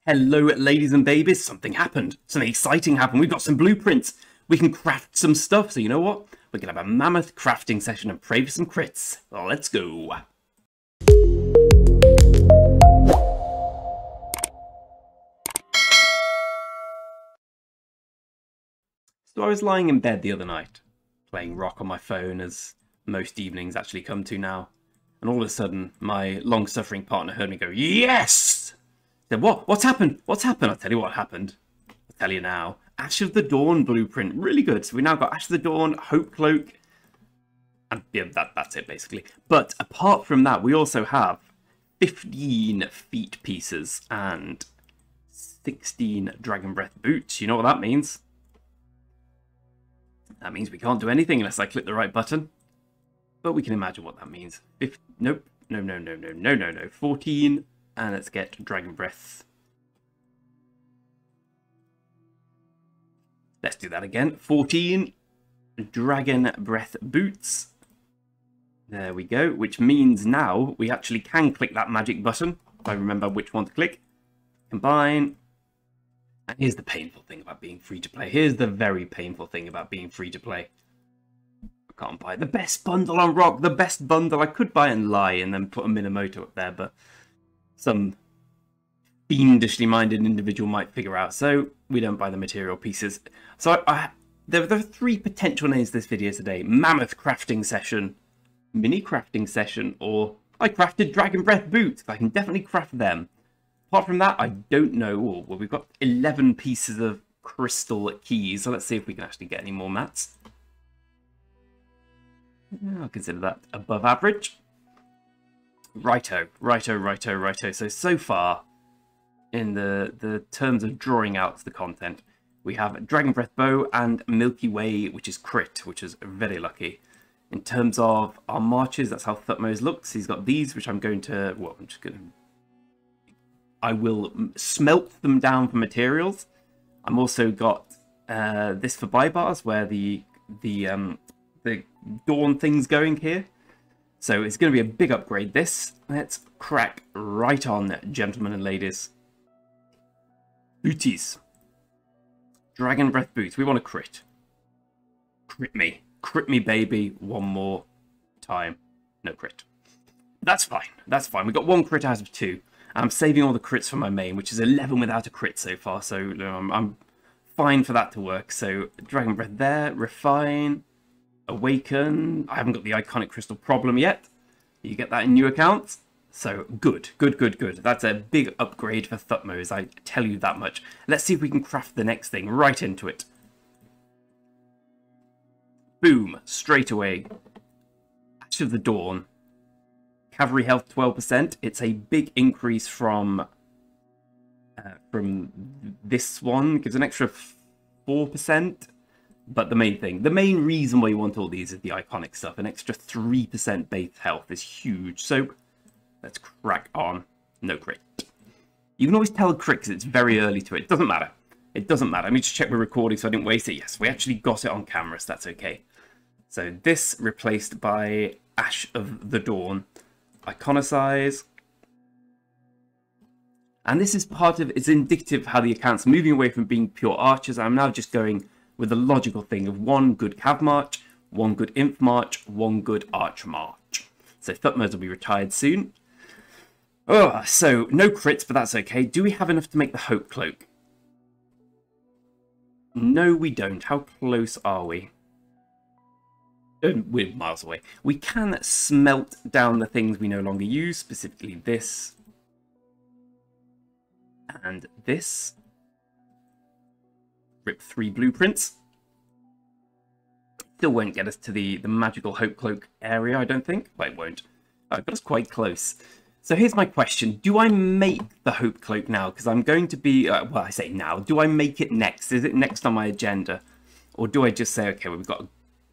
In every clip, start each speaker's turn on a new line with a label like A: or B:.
A: Hello, ladies and babies. Something happened. Something exciting happened. We've got some blueprints. We can craft some stuff. So you know what? We're going to have a mammoth crafting session and pray for some crits. Let's go. So I was lying in bed the other night, playing rock on my phone, as most evenings actually come to now. And all of a sudden, my long-suffering partner heard me go, "Yes!" I said, "What? What's happened? What's happened?" I'll tell you what happened. I'll tell you now. Ash of the Dawn blueprint. Really good. So we now got Ash of the Dawn, Hope Cloak, and yeah, that's it basically. But apart from that, we also have 15 feet pieces and 16 Dragon Breath boots. You know what that means? That means we can't do anything unless I click the right button. But we can imagine what that means. Nope. No. 14. And let's get Dragon Breath. Let's do that again. 14 Dragon Breath boots. There we go. Which means now we actually can click that magic button. If I remember which one to click. Combine. And here's the painful thing about being free to play. Here's the very painful thing about being free to play. I can't buy the best bundle on Rock. The best bundle. I could buy and lie and then put a Minamoto up there, but some fiendishly minded individual might figure out. So we don't buy the material pieces. So there are three potential names to this video today. Mammoth crafting session, mini crafting session, or I crafted Dragon Breath boots. I can definitely craft them. Apart from that, I don't know. Oh, well, we've got 11 pieces of crystal keys. So let's see if we can actually get any more mats. I'll consider that above average. Righto. So far, in the terms of drawing out the content, we have Dragon Breath Bow and Milky Way, which is crit, which is very lucky. In terms of our marches, that's how Thutmose looks. He's got these, which I'm going to, well, I will smelt them down for materials. I'm also got this for buy bars, where the Dawn thing's going here. So it's going to be a big upgrade, this. Let's crack right on, gentlemen and ladies. Booties. Dragon Breath boots. We want to crit. Crit me. Crit me, baby. One more time. No crit. That's fine. That's fine. We got one crit out of 2. I'm saving all the crits for my main, which is 11 without a crit so far. So I'm fine for that to work. So Dragon Breath there. Refine. Awaken. I haven't got the iconic crystal problem yet. You get that in new accounts. So good. That's a big upgrade for Thutmose, I tell you that much. Let's see if we can craft the next thing right into it. Boom, straight away. Ash of the Dawn. Cavalry health 12%. It's a big increase from this one. Gives an extra 4%. But the main reason why you want all these is the iconic stuff. An extra 3% base health is huge. So let's crack on. No crit. You can always tell a crit because it's very early to it. It doesn't matter. It doesn't matter. Let me just check we're recording so I didn't waste it. Yes, we actually got it on camera, so that's okay. So this replaced by Ash of the Dawn. Iconicize. And this is it's indicative of how the account's moving away from being pure archers. I'm now just going with the logical thing of one good Cav March, one good Imp March, one good Arch March. So Thutmose will be retired soon. Oh, so no crits, but that's okay. Do we have enough to make the Hope Cloak? No, we don't. How close are we? We're miles away. We can smelt down the things we no longer use, specifically this and this. Rip 3 blueprints. Still won't get us to the magical Hope Cloak area, I don't think. Well, it won't. But it's quite close. So here's my question. Do I make the Hope Cloak now? Because I'm going to be... well, I say now. Do I make it next? Is it next on my agenda? Or do I just say, okay, well, we've got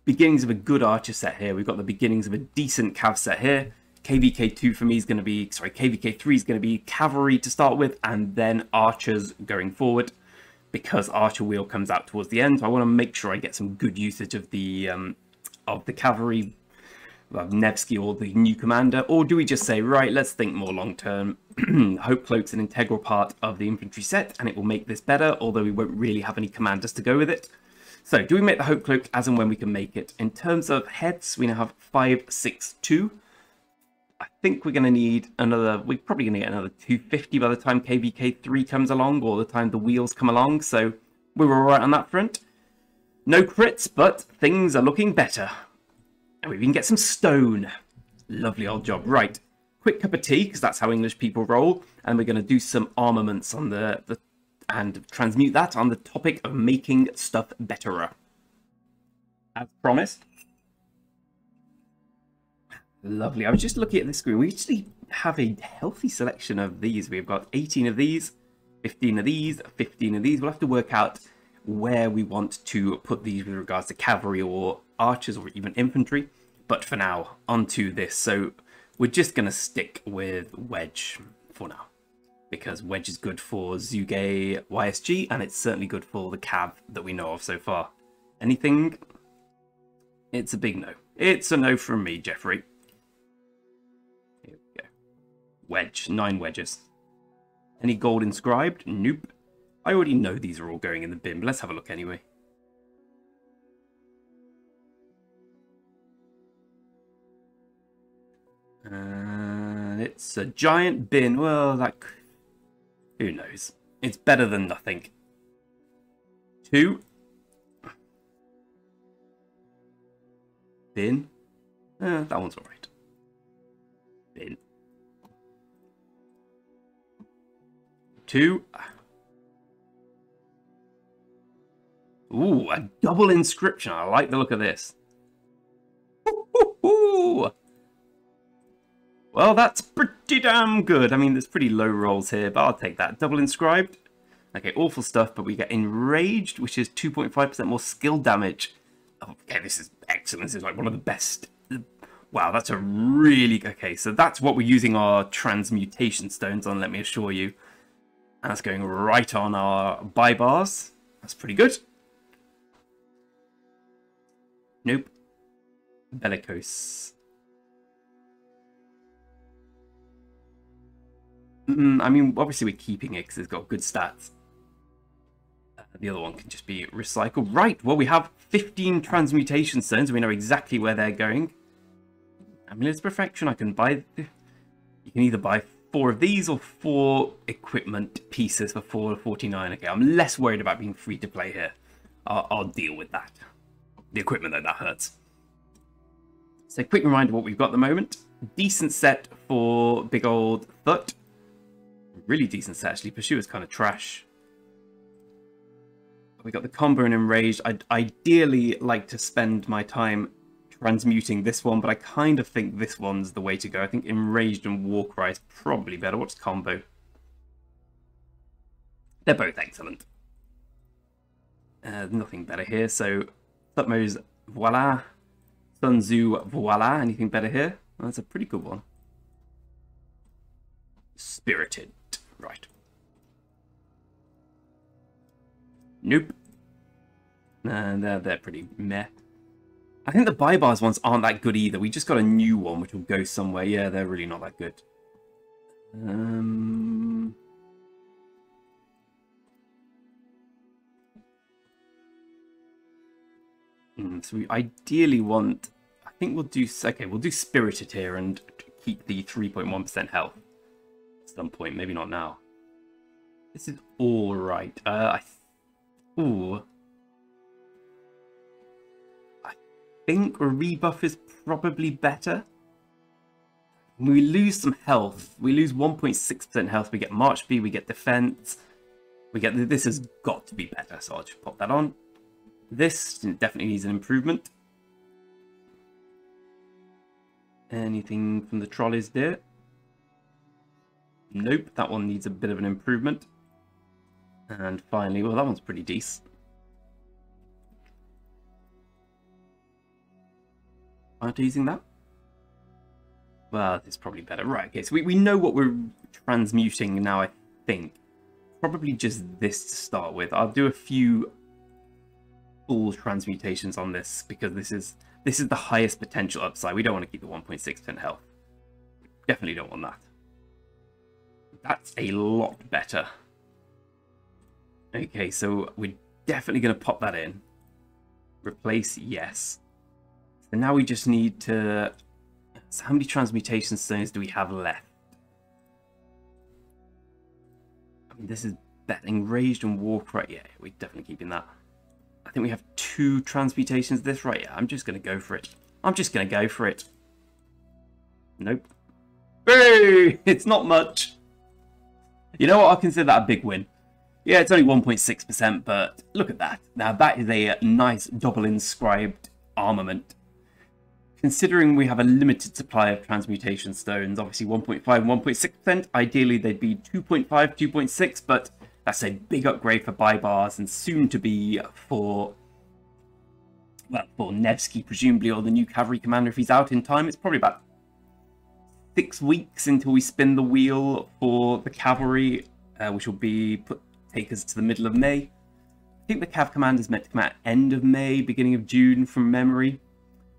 A: beginnings of a good archer set here. We've got the beginnings of a decent cav set here. KVK2 for me is going to be... Sorry, KVK3 is going to be cavalry to start with. And then archers going forward. Because Archer Wheel comes out towards the end, so I want to make sure I get some good usage of the cavalry Nevsky or the new commander, or do we just say, right, let's think more long term? Hope Cloak's an integral part of the infantry set, and it will make this better, although we won't really have any commanders to go with it. So, do we make the Hope Cloak as and when we can make it? In terms of heads, we now have 5, 6, 2. I think we're going to need another, we're probably going to get another 250 by the time KVK3 comes along, or the time the wheels come along, so we were alright on that front. No crits, but things are looking better. And we can get some stone. Lovely old job. Right, quick cup of tea, because that's how English people roll, and we're going to do some armaments on and transmute that on the topic of making stuff betterer. As promised. Lovely. I was just looking at the screen. We actually have a healthy selection of these. We've got 18 of these, 15 of these, 15 of these. We'll have to work out where we want to put these with regards to cavalry or archers or even infantry. But for now, onto this. So we're just going to stick with Wedge for now, because Wedge is good for Zuge YSG, and it's certainly good for the cav that we know of so far. Anything? It's a big no. It's a no from me, Jeffrey. Here we go. Wedge. 9 wedges. Any gold inscribed? Nope. I already know these are all going in the bin, but let's have a look anyway. And it's a giant bin. Well, that... who knows? It's better than nothing. 2. Bin. That one's alright. Bin. 2. Ooh, a double inscription. I like the look of this. Ooh. Well, that's pretty damn good. I mean, there's pretty low rolls here, but I'll take that. Double inscribed. Okay, awful stuff, but we get enraged, which is 2.5% more skill damage. Okay, this is excellent. This is like one of the best. Wow, that's a really... okay, so that's what we're using our transmutation stones on, let me assure you. And that's going right on our buy bars. That's pretty good. Nope. Bellicose. I mean, obviously we're keeping it because it's got good stats. The other one can just be recycled. Right, well, we have 15 transmutation stones. We know exactly where they're going. Amulet's Perfection. I can buy... you can either buy 4 of these or 4 equipment pieces for 449. Okay, I'm less worried about being free to play here. I'll deal with that. The equipment, though, that hurts. So, quick reminder of what we've got at the moment. Decent set for big old Thut. Really decent set, actually. Pursuer's kind of trash. We got the combo and enraged. I'd ideally like to spend my time transmuting this one, but I kind of think this one's the way to go. I think enraged and warcry is probably better. What's combo? They're both excellent. Nothing better here. So Thutmose, voila. Sun Tzu, voila. Anything better here? Well, that's a pretty good one. Spirited. Right. Nope. And they're pretty meh. I think the buy bars ones aren't that good either. We just got a new one which will go somewhere. Yeah, they're really not that good. So we ideally want... I think we'll do... okay, we'll do Spirited here and keep the 3.1% health at some point. Maybe not now. This is all right. Ooh. I think a rebuff is probably better. We lose some health. We lose 1.6% health. We get March speed. We get defense. We get... this has got to be better. So I'll just pop that on. This definitely needs an improvement. Anything from the trolleys there? Nope, that one needs a bit of an improvement. And finally, well, that one's pretty decent. Aren't using that? Well, it's probably better. Right, okay, so we know what we're transmuting now, I think. Probably just this to start with. I'll do a few full transmutations on this because this is this is the highest potential upside. We don't want to keep the 1.6% health. Definitely don't want that. That's a lot better. Okay, so we're definitely going to pop that in. Replace, yes. So now we just need to... So how many transmutation stones do we have left? I mean, this is betting Raged and Warcry. Yeah, we're definitely keeping that. I think we have 2 transmutations this, right? Yeah, I'm just going to go for it. I'm just going to go for it. Nope. Boo! It's not much. You know what? I'll consider that a big win. Yeah, it's only 1.6%, but look at that. Now, that is a nice double inscribed armament. Considering we have a limited supply of transmutation stones, obviously 1.5 and 1.6%, ideally they'd be 2.5, 2.6, but that's a big upgrade for buy bars and soon to be for, well, for Nevsky, presumably, or the new cavalry commander if he's out in time. It's probably about 6 weeks until we spin the wheel for the cavalry, which will be take us to the middle of May. I think the cav commander is meant to come out end of May, beginning of June from memory.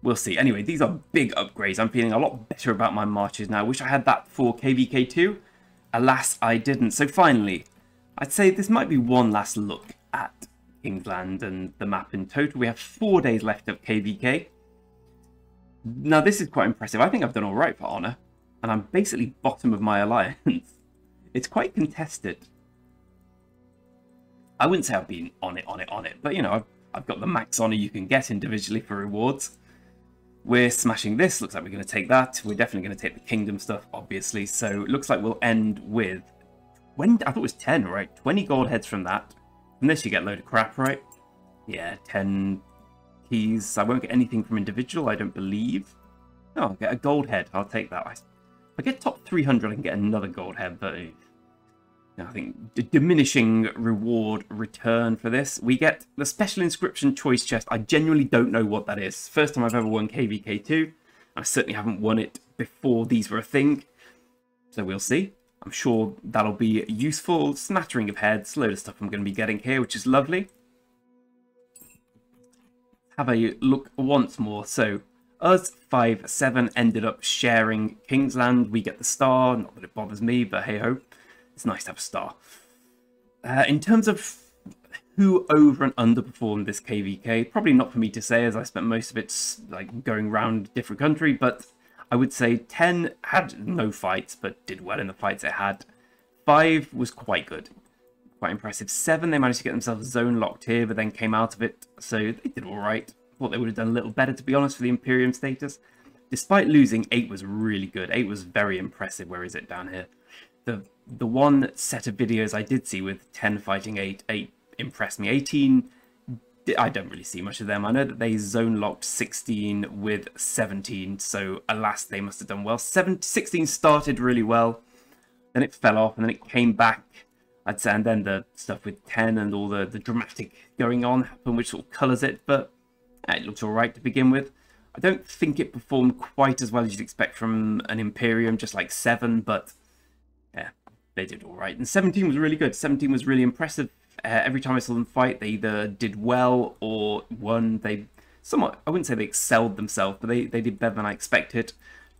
A: We'll see. Anyway, these are big upgrades. I'm feeling a lot better about my marches now. I wish I had that for KVK2. Alas, I didn't. So finally, I'd say this might be one last look at Kingsland and the map in total. We have 4 days left of KVK. Now, this is quite impressive. I think I've done all right for Honor. And I'm basically bottom of my alliance. It's quite contested. I wouldn't say I've been on it. But, you know, I've got the max honor you can get individually for rewards. We're smashing this. Looks like we're going to take that. We're definitely going to take the kingdom stuff, obviously. So it looks like we'll end with... I thought it was 10, right? 20 gold heads from that. From this you get a load of crap, right? Yeah, 10 keys. I won't get anything from individual, I don't believe. Oh, I'll get a gold head. I'll take that. If I get top 300, I can get another gold head, but... I think diminishing reward return for this. We get the special inscription choice chest. I genuinely don't know what that is. First time I've ever won KVK2. I certainly haven't won it before these were a thing. So we'll see. I'm sure that'll be useful. Smattering of heads. Load of stuff I'm going to be getting here, which is lovely. Have a look once more. So us 5-7 ended up sharing Kingsland. We get the star. Not that it bothers me, but hey ho. It's nice to have a star. In terms of who over and underperformed this KVK, probably not for me to say, as I spent most of it like going around a different country, but I would say 10 had no fights, but did well in the fights it had. 5 was quite good. Quite impressive. 7, they managed to get themselves zone locked here, but then came out of it, so they did alright. Thought they would have done a little better, to be honest, for the Imperium status. Despite losing, 8 was really good. 8 was very impressive. Where is it down here? The one set of videos I did see with 10 fighting 8 impressed me. 18, I don't really see much of them. I know that they zone locked 16 with 17, so alas, they must have done well. 16 started really well, then it fell off, and then it came back, I'd say, and then the stuff with 10 and all the dramatic going on happened, which sort of colours it, but it looks alright to begin with. I don't think it performed quite as well as you'd expect from an Imperium, just like 7, but yeah, they did all right. And 17 was really good. 17 was really impressive. Every time I saw them fight, they either did well or won. They somewhat, I wouldn't say they excelled themselves, but they did better than I expected.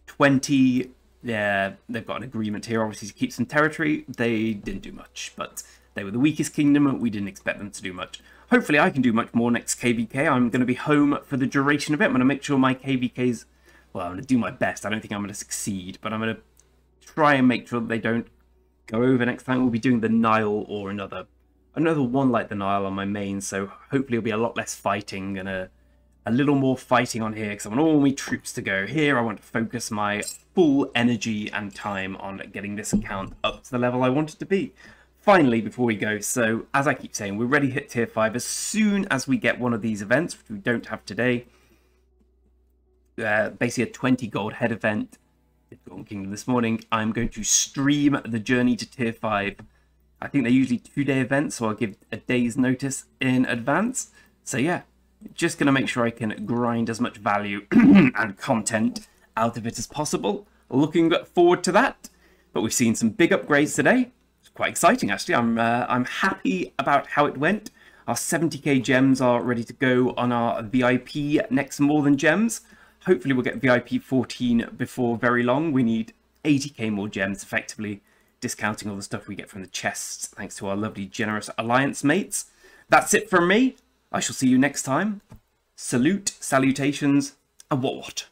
A: 20, yeah, they've got an agreement here, obviously, to keep some territory. They didn't do much, but they were the weakest kingdom, and we didn't expect them to do much. Hopefully, I can do much more next KVK. I'm going to be home for the duration of it. I'm going to make sure my KVKs, well, I'm going to do my best. I don't think I'm going to succeed, but I'm going to try and make sure that they don't go over next time. We'll be doing the Nile or another one like the Nile on my main, so hopefully it'll be a lot less fighting and a little more fighting on here, because I want all my troops to go here. I want to focus my full energy and time on getting this account up to the level I want it to be. Finally, before we go, so as I keep saying, we're ready to hit tier 5 as soon as we get one of these events, which we don't have today. Basically a 20 gold head event. Golden Kingdom this morning. I'm going to stream the journey to tier 5. I think they're usually 2-day events, so I'll give a day's notice in advance. So yeah, just going to make sure I can grind as much value and content out of it as possible. Looking forward to that. But we've seen some big upgrades today. It's quite exciting, actually. I'm happy about how it went. Our 70k gems are ready to go on our VIP next More Than Gems. Hopefully we'll get VIP 14 before very long. We need 80k more gems, effectively discounting all the stuff we get from the chests, thanks to our lovely generous alliance mates. That's it from me. I shall see you next time. Salute, salutations, and what?